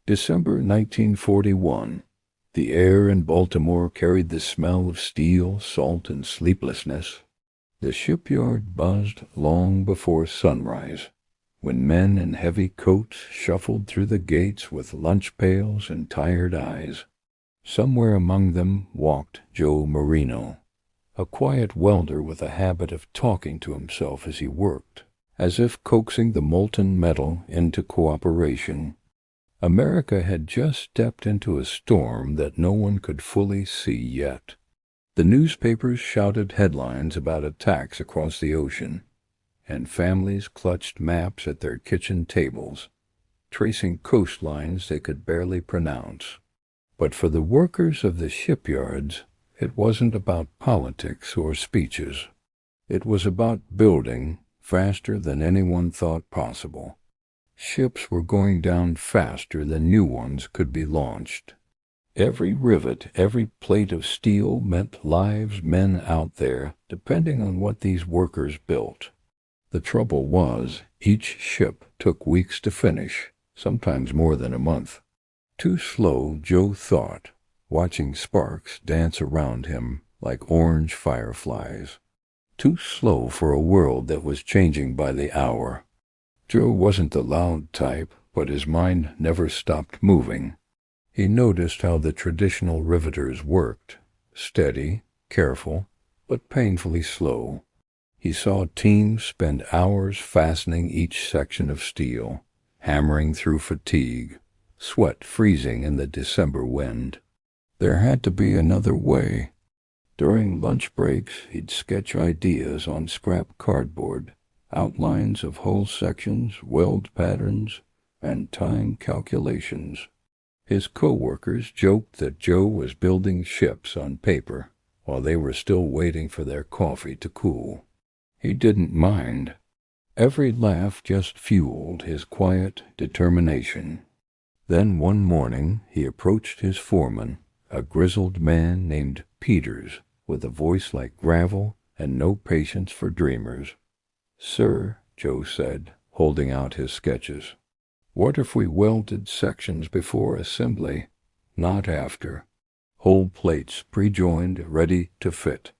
December 1941. The air in Baltimore carried the smell of steel, salt, and sleeplessness. The shipyard buzzed long before sunrise, when men in heavy coats shuffled through the gates with lunch pails and tired eyes. Somewhere among them walked Joe Marino, a quiet welder with a habit of talking to himself as he worked, as if coaxing the molten metal into cooperation. America had just stepped into a storm that no one could fully see yet. The newspapers shouted headlines about attacks across the ocean, and families clutched maps at their kitchen tables, tracing coastlines they could barely pronounce. But for the workers of the shipyards, it wasn't about politics or speeches. It was about building faster than anyone thought possible. Ships were going down faster than new ones could be launched. Every rivet, every plate of steel meant lives, men out there, depending on what these workers built. The trouble was, each ship took weeks to finish, sometimes more than a month. Too slow, Joe thought, watching sparks dance around him like orange fireflies. Too slow for a world that was changing by the hour. Joe wasn't the loud type, but his mind never stopped moving. He noticed how the traditional riveters worked, steady, careful, but painfully slow. He saw teams spend hours fastening each section of steel, hammering through fatigue, sweat freezing in the December wind. There had to be another way. During lunch breaks, he'd sketch ideas on scrap cardboard, outlines of hull sections, weld patterns, and time calculations. His co-workers joked that Joe was building ships on paper while they were still waiting for their coffee to cool. He didn't mind. Every laugh just fueled his quiet determination. Then one morning he approached his foreman, a grizzled man named Peters, with a voice like gravel and no patience for dreamers. "Sir," Joe said, holding out his sketches, "what if we welded sections before assembly, not after? Whole plates pre-joined, ready to fit."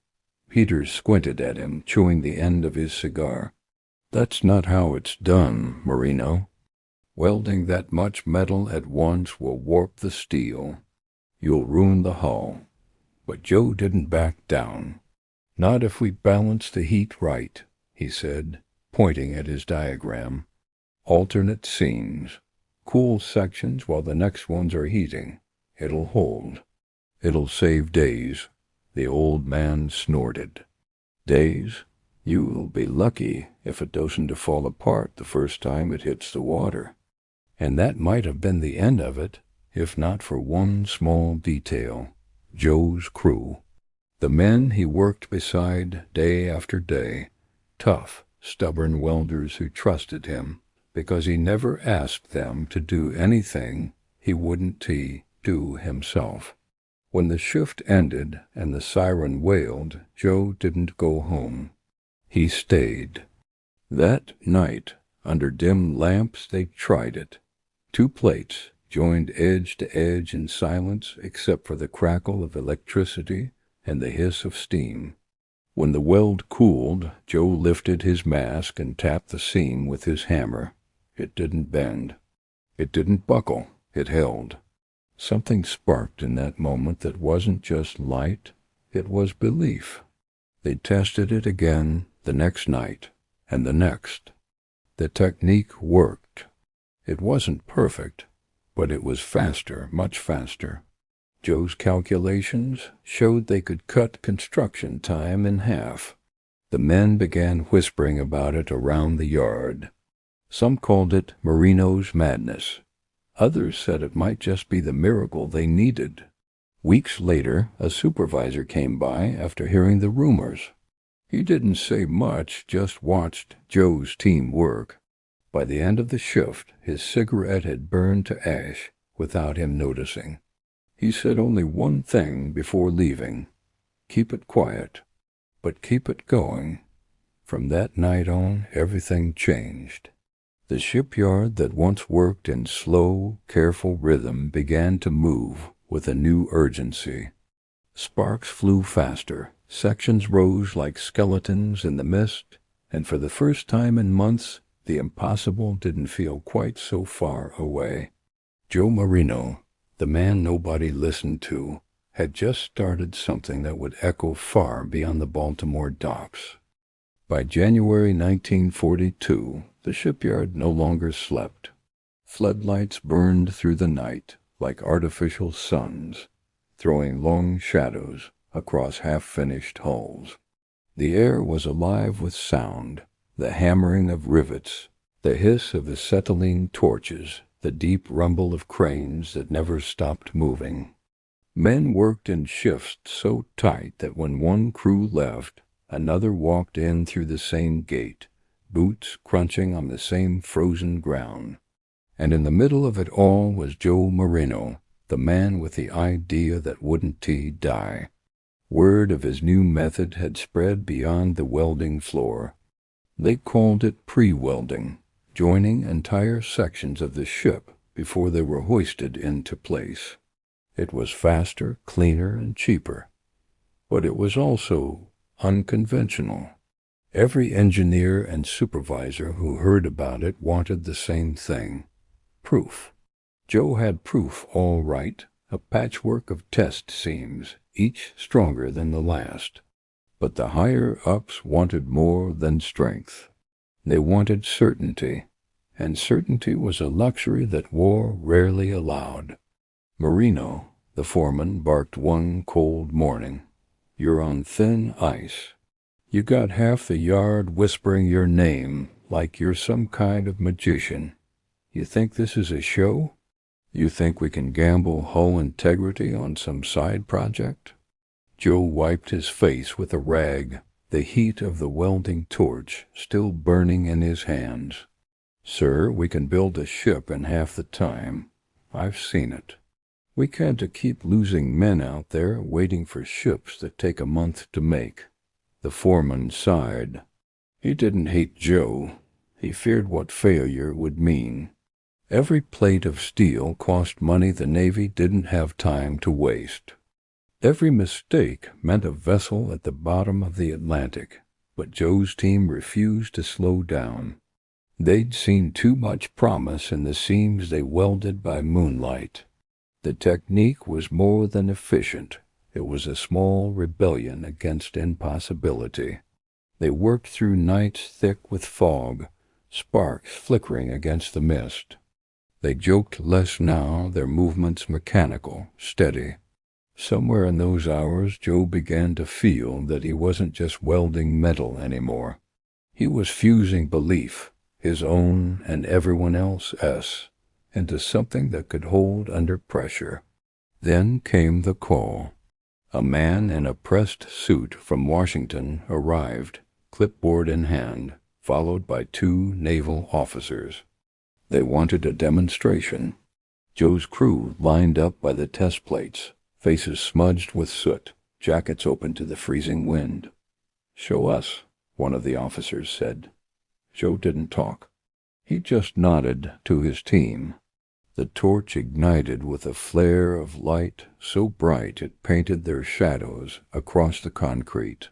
Peters squinted at him, chewing the end of his cigar. "That's not how it's done, Marino. Welding that much metal at once will warp the steel. You'll ruin the hull." But Joe didn't back down. "Not if we balance the heat right," he said, pointing at his diagram. "Alternate seams. Cool sections while the next ones are heating. It'll hold. It'll save days." The old man snorted. "Days? You'll be lucky if it doesn't fall apart the first time it hits the water." And that might have been the end of it, if not for one small detail: Joe's crew. The men he worked beside day after day, tough, stubborn welders who trusted him because he never asked them to do anything he wouldn't do himself. When the shift ended and the siren wailed, Joe didn't go home. He stayed. That night, under dim lamps, they tried it. 2 plates, joined edge to edge in silence except for the crackle of electricity and the hiss of steam. When the weld cooled, Joe lifted his mask and tapped the seam with his hammer. It didn't bend. It didn't buckle. It held. Something sparked in that moment that wasn't just light, it was belief. They tested it again the next night, and the next. The technique worked. It wasn't perfect, but it was faster, much faster. Joe's calculations showed they could cut construction time in half. The men began whispering about it around the yard. Some called it Marino's madness. Others said it might just be the miracle they needed. Weeks later, a supervisor came by after hearing the rumors. He didn't say much, just watched Joe's team work. By the end of the shift, his cigarette had burned to ash without him noticing. He said only one thing before leaving: "Keep it quiet, but keep it going." From that night on, everything changed. The shipyard that once worked in slow, careful rhythm began to move with a new urgency. Sparks flew faster, sections rose like skeletons in the mist, and for the first time in months, the impossible didn't feel quite so far away. Joe Marino, the man nobody listened to, had just started something that would echo far beyond the Baltimore docks. By January 1942, the shipyard no longer slept. Floodlights burned through the night like artificial suns, throwing long shadows across half-finished hulls. The air was alive with sound, the hammering of rivets, the hiss of acetylene torches, the deep rumble of cranes that never stopped moving. Men worked in shifts so tight that when one crew left, another walked in through the same gate, boots crunching on the same frozen ground. And in the middle of it all was Joe Marino, the man with the idea that wouldn't he die. Word of his new method had spread beyond the welding floor. They called it pre-welding, joining entire sections of the ship before they were hoisted into place. It was faster, cleaner, and cheaper. But it was also unconventional. Every engineer and supervisor who heard about it wanted the same thing: proof. Joe had proof all right, a patchwork of test seams, each stronger than the last. But the higher-ups wanted more than strength. They wanted certainty, and certainty was a luxury that war rarely allowed. Marino, the foreman, barked one cold morning. "You're on thin ice. You got half the yard whispering your name like you're some kind of magician. You think this is a show? You think we can gamble hull integrity on some side project?" Joe wiped his face with a rag, the heat of the welding torch still burning in his hands. "Sir, we can build a ship in half the time. I've seen it. We can't keep losing men out there waiting for ships that take a month to make." The foreman sighed. He didn't hate Joe. He feared what failure would mean. Every plate of steel cost money the Navy didn't have time to waste. Every mistake meant a vessel at the bottom of the Atlantic, but Joe's team refused to slow down. They'd seen too much promise in the seams they welded by moonlight. The technique was more than efficient. It was a small rebellion against impossibility. They worked through nights thick with fog, sparks flickering against the mist. They joked less now, their movements mechanical, steady. Somewhere in those hours, Joe began to feel that he wasn't just welding metal anymore. He was fusing belief, his own and everyone else's, into something that could hold under pressure. Then came the call. A man in a pressed suit from Washington arrived, clipboard in hand, followed by 2 naval officers. They wanted a demonstration. Joe's crew lined up by the test plates, faces smudged with soot, jackets open to the freezing wind. "Show us," one of the officers said. Joe didn't talk. He just nodded to his team. The torch ignited with a flare of light so bright it painted their shadows across the concrete.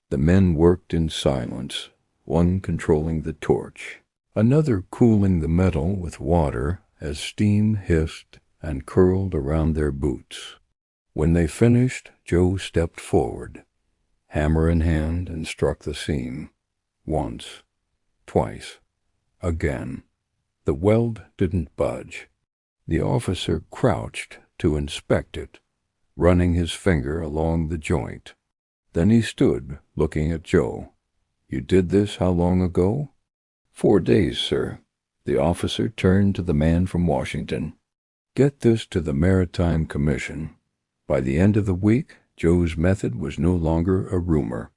The men worked in silence, one controlling the torch, another cooling the metal with water as steam hissed and curled around their boots. When they finished, Joe stepped forward, hammer in hand, and struck the seam. Once, twice, again. The weld didn't budge. The officer crouched to inspect it, running his finger along the joint. Then he stood, looking at Joe. "You did this how long ago?" 4 days, sir." The officer turned to the man from Washington. "Get this to the Maritime Commission." By the end of the week, Joe's method was no longer a rumor.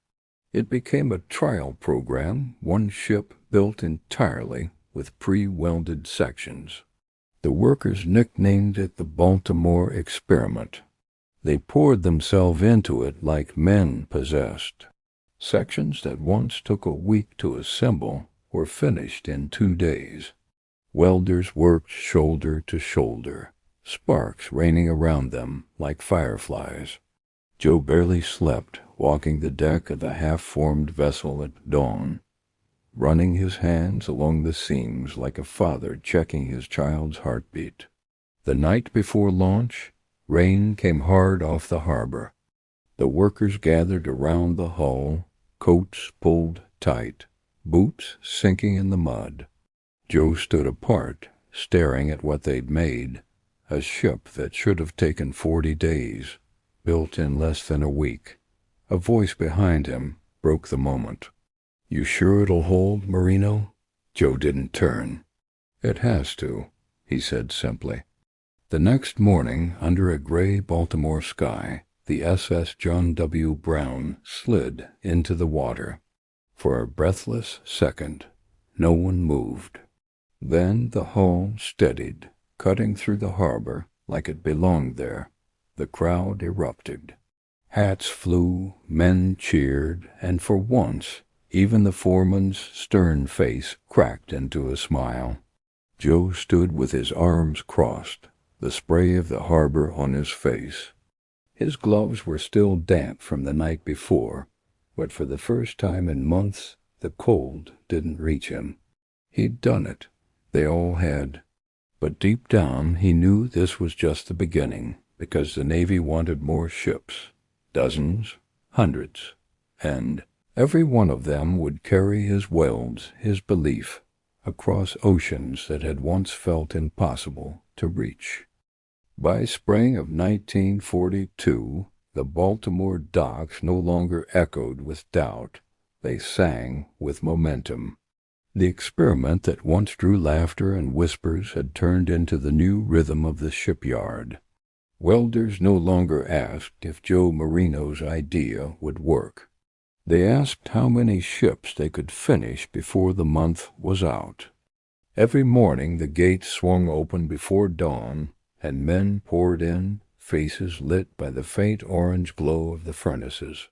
It became a trial program, one ship built entirely with pre-welded sections. The workers nicknamed it the Baltimore Experiment. They poured themselves into it like men possessed. Sections that once took a week to assemble were finished in 2 days. Welders worked shoulder to shoulder, sparks raining around them like fireflies. Joe barely slept, walking the deck of the half-formed vessel at dawn, running his hands along the seams like a father checking his child's heartbeat. The night before launch, rain came hard off the harbor. The workers gathered around the hull, coats pulled tight, boots sinking in the mud. Joe stood apart, staring at what they'd made, a ship that should have taken 40 days, built in less than a week. A voice behind him broke the moment. "You sure it'll hold, Marino?" Joe didn't turn. "It has to," he said simply. The next morning, under a gray Baltimore sky, the SS John W. Brown slid into the water. For a breathless second, no one moved. Then the hull steadied, cutting through the harbor like it belonged there. The crowd erupted. Hats flew, men cheered, and for once, even the foreman's stern face cracked into a smile. Joe stood with his arms crossed, the spray of the harbor on his face. His gloves were still damp from the night before, but for the first time in months, the cold didn't reach him. He'd done it. They all had. But deep down, he knew this was just the beginning, because the Navy wanted more ships. Dozens, hundreds, and every one of them would carry his welds, his belief, across oceans that had once felt impossible to reach. By spring of 1942, the Baltimore docks no longer echoed with doubt. They sang with momentum. The experiment that once drew laughter and whispers had turned into the new rhythm of the shipyard. Welders no longer asked if Joe Marino's idea would work. They asked how many ships they could finish before the month was out. Every morning the gates swung open before dawn, and men poured in, faces lit by the faint orange glow of the furnaces.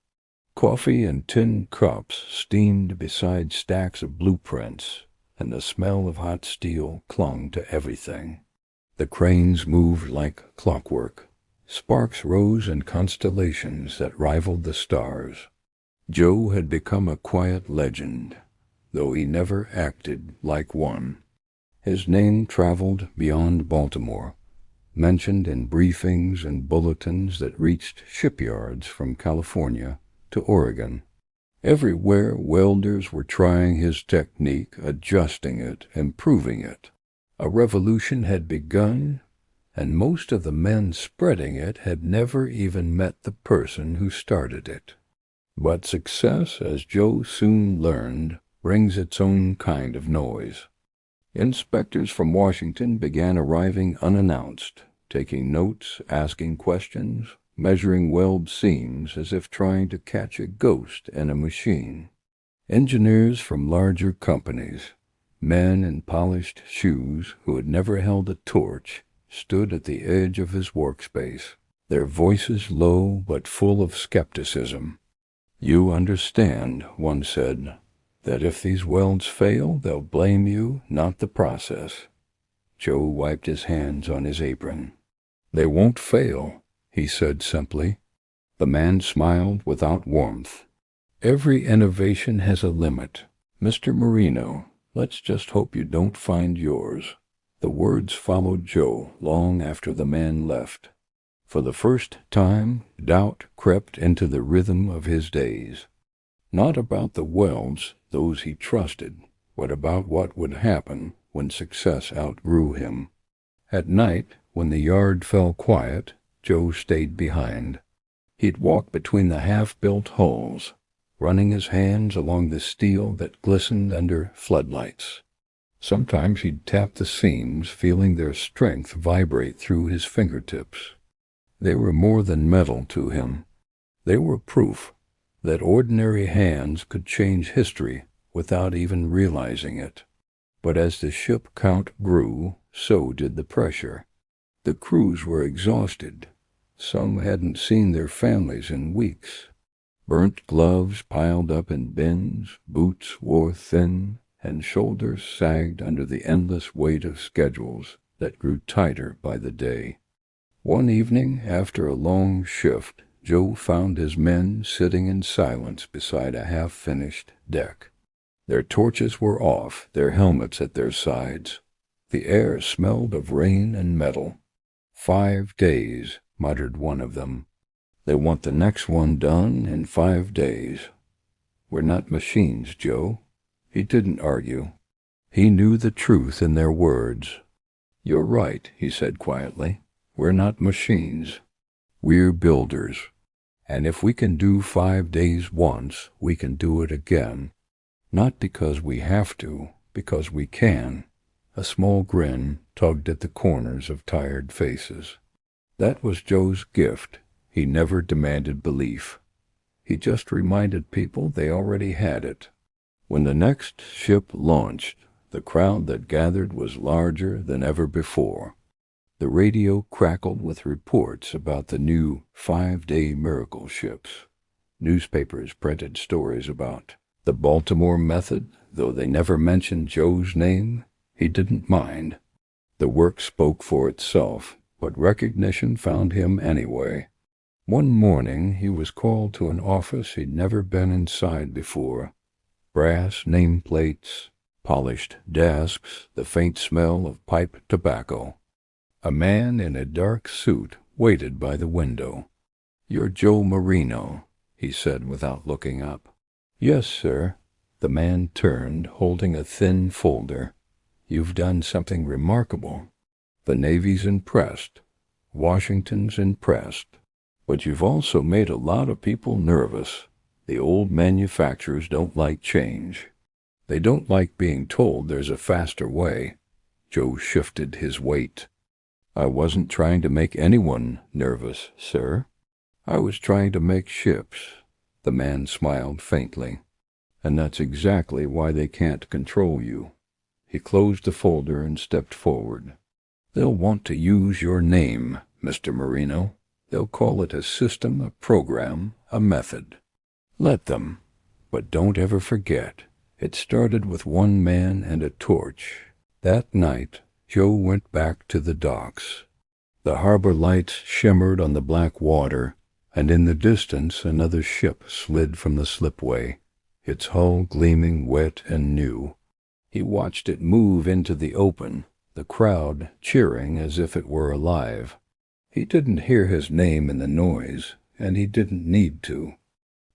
Coffee in tin cups steamed beside stacks of blueprints, and the smell of hot steel clung to everything. The cranes moved like clockwork. Sparks rose in constellations that rivaled the stars. Joe had become a quiet legend, though he never acted like one. His name traveled beyond Baltimore, mentioned in briefings and bulletins that reached shipyards from California to Oregon. Everywhere welders were trying his technique, adjusting it, improving it. A revolution had begun, and most of the men spreading it had never even met the person who started it. But success, as Joe soon learned, brings its own kind of noise. Inspectors from Washington began arriving unannounced, taking notes, asking questions, measuring weld seams as if trying to catch a ghost in a machine. Engineers from larger companies, men in polished shoes who had never held a torch, stood at the edge of his workspace, their voices low but full of skepticism. "You understand," one said, "that if these welds fail, they'll blame you, not the process." Joe wiped his hands on his apron. "They won't fail," he said simply. The man smiled without warmth. "Every innovation has a limit. Mr. Marino, let's just hope you don't find yours." The words followed Joe long after the man left. For the first time, doubt crept into the rhythm of his days. Not about the welds, those he trusted, but about what would happen when success outgrew him. At night, when the yard fell quiet, Joe stayed behind. He'd walk between the half-built hulls, running his hands along the steel that glistened under floodlights. Sometimes he'd tap the seams, feeling their strength vibrate through his fingertips. They were more than metal to him. They were proof that ordinary hands could change history without even realizing it. But as the ship count grew, so did the pressure. The crews were exhausted. Some hadn't seen their families in weeks. Burnt gloves piled up in bins, boots wore thin, and shoulders sagged under the endless weight of schedules that grew tighter by the day. One evening, after a long shift, Joe found his men sitting in silence beside a half-finished deck. Their torches were off, their helmets at their sides. The air smelled of rain and metal. 5 days, muttered one of them. They want the next one done in 5 days. We're not machines, Joe. He didn't argue. He knew the truth in their words. You're right, he said quietly. We're not machines. We're builders. And if we can do 5 days once, we can do it again. Not because we have to, because we can. A small grin tugged at the corners of tired faces. That was Joe's gift. He never demanded belief. He just reminded people they already had it. When the next ship launched, the crowd that gathered was larger than ever before. The radio crackled with reports about the new 5-day miracle ships. Newspapers printed stories about the Baltimore method, though they never mentioned Joe's name. He didn't mind. The work spoke for itself, but recognition found him anyway. One morning he was called to an office he'd never been inside before. Brass nameplates, polished desks, the faint smell of pipe tobacco. A man in a dark suit waited by the window. "You're Joe Marino," he said without looking up. "Yes, sir." The man turned, holding a thin folder. "You've done something remarkable. The Navy's impressed. Washington's impressed. But you've also made a lot of people nervous. The old manufacturers don't like change. They don't like being told there's a faster way." Joe shifted his weight. "I wasn't trying to make anyone nervous, sir. I was trying to make ships." The man smiled faintly. "And that's exactly why they can't control you." He closed the folder and stepped forward. "They'll want to use your name, Mr. Marino. They'll call it a system, a program, a method. Let them. But don't ever forget, it started with one man and a torch." That night, Joe went back to the docks. The harbor lights shimmered on the black water, and in the distance another ship slid from the slipway, its hull gleaming wet and new. He watched it move into the open, the crowd cheering as if it were alive. He didn't hear his name in the noise, and he didn't need to.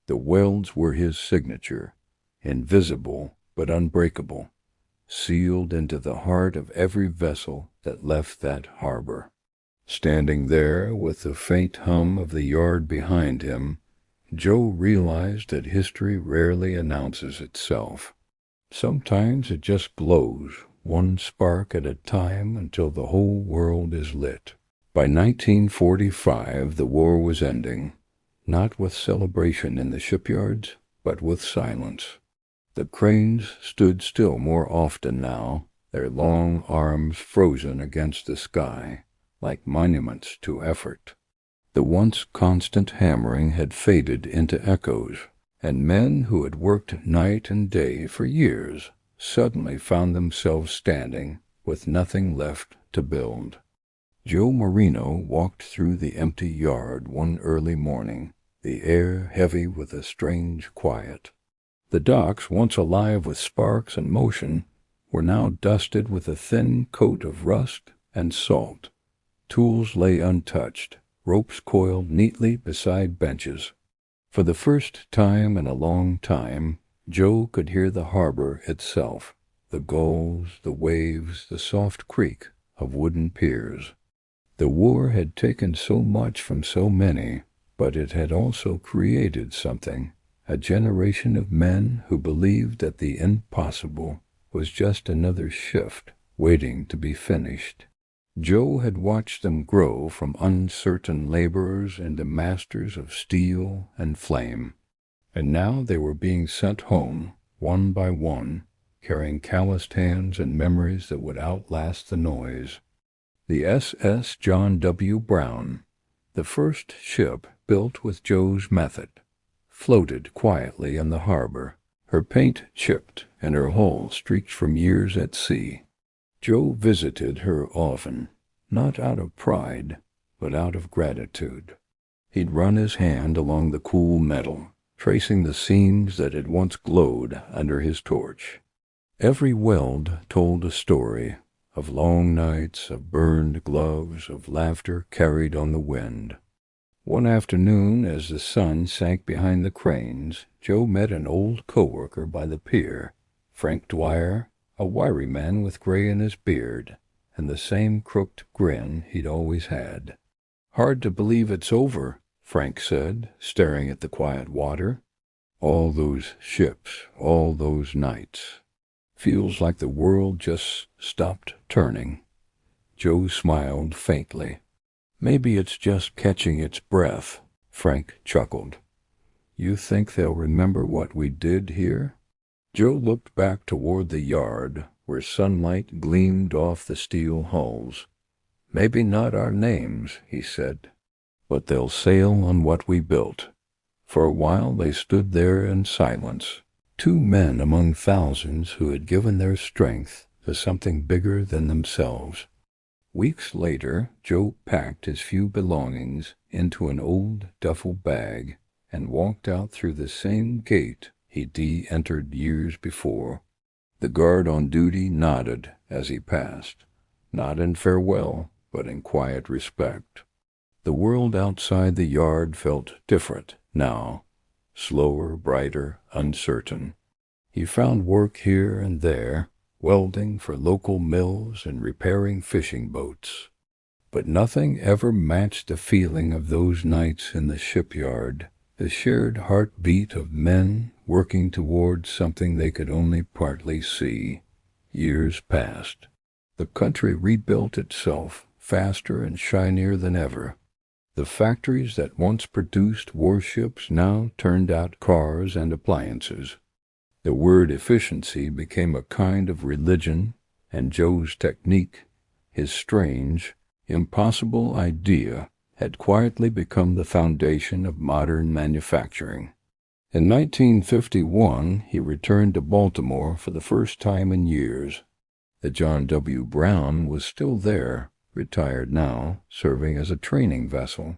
The welds were his signature, invisible but unbreakable, sealed into the heart of every vessel that left that harbor. Standing there, with the faint hum of the yard behind him, Joe realized that history rarely announces itself. Sometimes it just glows, one spark at a time, until the whole world is lit. By 1945, the war was ending, not with celebration in the shipyards, but with silence. The cranes stood still more often now, their long arms frozen against the sky, like monuments to effort. The once constant hammering had faded into echoes, and men who had worked night and day for years suddenly found themselves standing with nothing left to build. Joe Marino walked through the empty yard one early morning, the air heavy with a strange quiet. The docks, once alive with sparks and motion, were now dusted with a thin coat of rust and salt. Tools lay untouched, ropes coiled neatly beside benches. For the first time in a long time, Joe could hear the harbor itself, the gulls, the waves, the soft creak of wooden piers. The war had taken so much from so many, but it had also created something, a generation of men who believed that the impossible was just another shift waiting to be finished. Joe had watched them grow from uncertain laborers into masters of steel and flame, and now they were being sent home, one by one, carrying calloused hands and memories that would outlast the noise. The SS John W. Brown, the first ship built with Joe's method, floated quietly in the harbor, her paint chipped and her hull streaked from years at sea. Joe visited her often, not out of pride, but out of gratitude. He'd run his hand along the cool metal, tracing the seams that had once glowed under his torch. Every weld told a story of long nights, of burned gloves, of laughter carried on the wind. One afternoon, as the sun sank behind the cranes, Joe met an old co-worker by the pier, Frank Dwyer, a wiry man with gray in his beard, and the same crooked grin he'd always had. "Hard to believe it's over," Frank said, staring at the quiet water. "All those ships, all those nights. Feels like the world just stopped turning." Joe smiled faintly. "Maybe it's just catching its breath," Frank chuckled. "You think they'll remember what we did here?" Joe looked back toward the yard, where sunlight gleamed off the steel hulls. "Maybe not our names," he said, "but they'll sail on what we built." For a while they stood there in silence, two men among thousands who had given their strength to something bigger than themselves. Weeks later, Joe packed his few belongings into an old duffel bag and walked out through the same gate he'd entered years before. The guard on duty nodded as he passed, not in farewell, but in quiet respect. The world outside the yard felt different now, slower, brighter, uncertain. He found work here and there, welding for local mills and repairing fishing boats. But nothing ever matched the feeling of those nights in the shipyard, the shared heartbeat of men working towards something they could only partly see. Years passed. The country rebuilt itself, faster and shinier than ever. The factories that once produced warships now turned out cars and appliances. The word efficiency became a kind of religion, and Joe's technique, his strange, impossible idea, had quietly become the foundation of modern manufacturing. In 1951, he returned to Baltimore for the first time in years. The John W. Brown was still there, retired now, serving as a training vessel.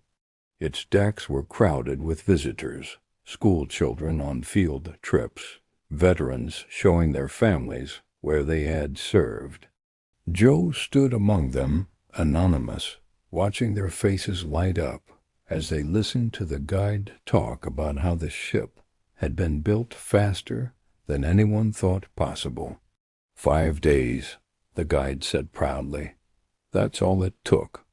Its decks were crowded with visitors, school children on field trips, veterans showing their families where they had served. Joe stood among them, anonymous, watching their faces light up as they listened to the guide talk about how the ship had been built faster than anyone thought possible. 5 days, the guide said proudly. That's all it took.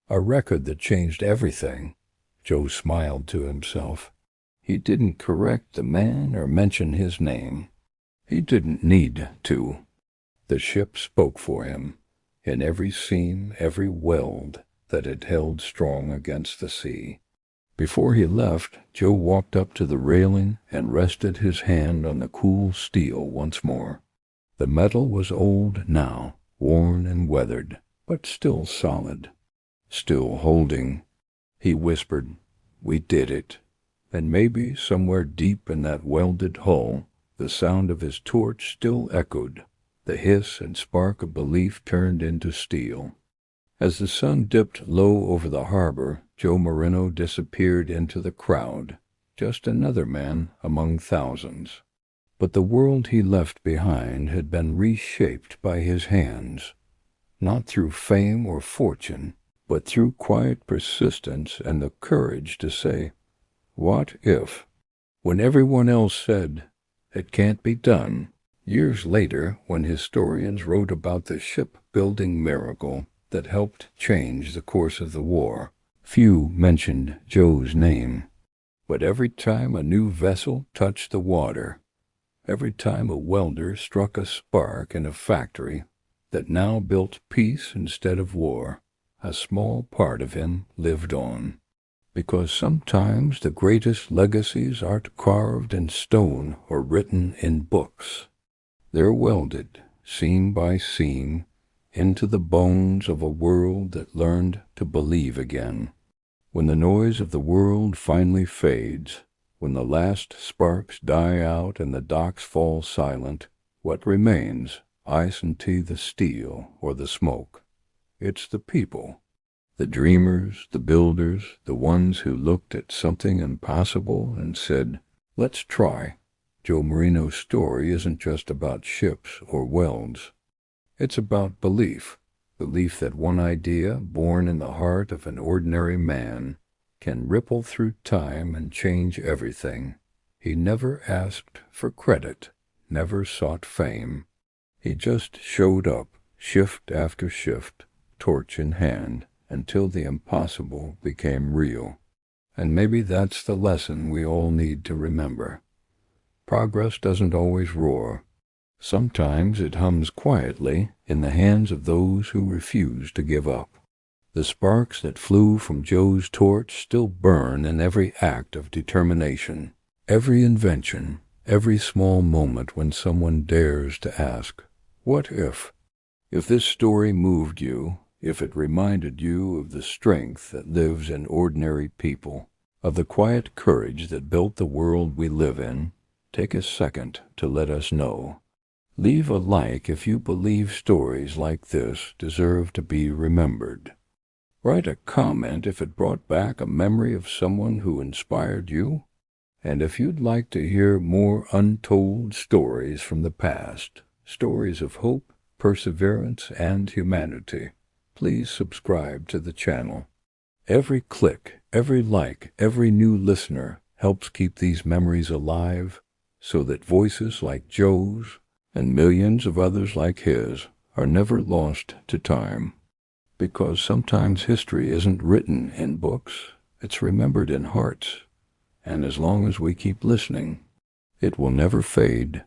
A record that changed everything. Joe smiled to himself. He didn't correct the man or mention his name. He didn't need to. The ship spoke for him, in every seam, every weld that it held strong against the sea. Before he left, Joe walked up to the railing and rested his hand on the cool steel once more. The metal was old now, worn and weathered, but still solid, still holding. He whispered, "We did it." And maybe somewhere deep in that welded hull, the sound of his torch still echoed, the hiss and spark of belief turned into steel. As the sun dipped low over the harbor, Joe Marino disappeared into the crowd, just another man among thousands. But the world he left behind had been reshaped by his hands, not through fame or fortune, but through quiet persistence and the courage to say, "What if?" When everyone else said, "It can't be done." Years later, when historians wrote about the shipbuilding miracle that helped change the course of the war, few mentioned Joe's name. But every time a new vessel touched the water, every time a welder struck a spark in a factory that now built peace instead of war, a small part of him lived on. Because sometimes the greatest legacies aren't carved in stone or written in books. They're welded, seam by seam, into the bones of a world that learned to believe again. When the noise of the world finally fades, When the last sparks die out and the docks fall silent, what remains, ice and tea, the steel, or the smoke? It's the people. The dreamers, the builders, the ones who looked at something impossible and said, "Let's try." Joe Marino's story isn't just about ships or welds. It's about belief that one idea, born in the heart of an ordinary man, can ripple through time and change everything. He never asked for credit, never sought fame. He just showed up, shift after shift, torch in hand, until the impossible became real. And maybe that's the lesson we all need to remember. Progress doesn't always roar. Sometimes it hums quietly in the hands of those who refuse to give up. The sparks that flew from Joe's torch still burn in every act of determination, every invention, every small moment when someone dares to ask, "What if?" If this story moved you, if it reminded you of the strength that lives in ordinary people, of the quiet courage that built the world we live in, take a second to let us know. Leave a like if you believe stories like this deserve to be remembered. Write a comment if it brought back a memory of someone who inspired you. And if you'd like to hear more untold stories from the past, stories of hope, perseverance, and humanity, please subscribe to the channel. Every click, every like, every new listener helps keep these memories alive so that voices like Joe's and millions of others like his are never lost to time. Because sometimes history isn't written in books, it's remembered in hearts. And as long as we keep listening, it will never fade.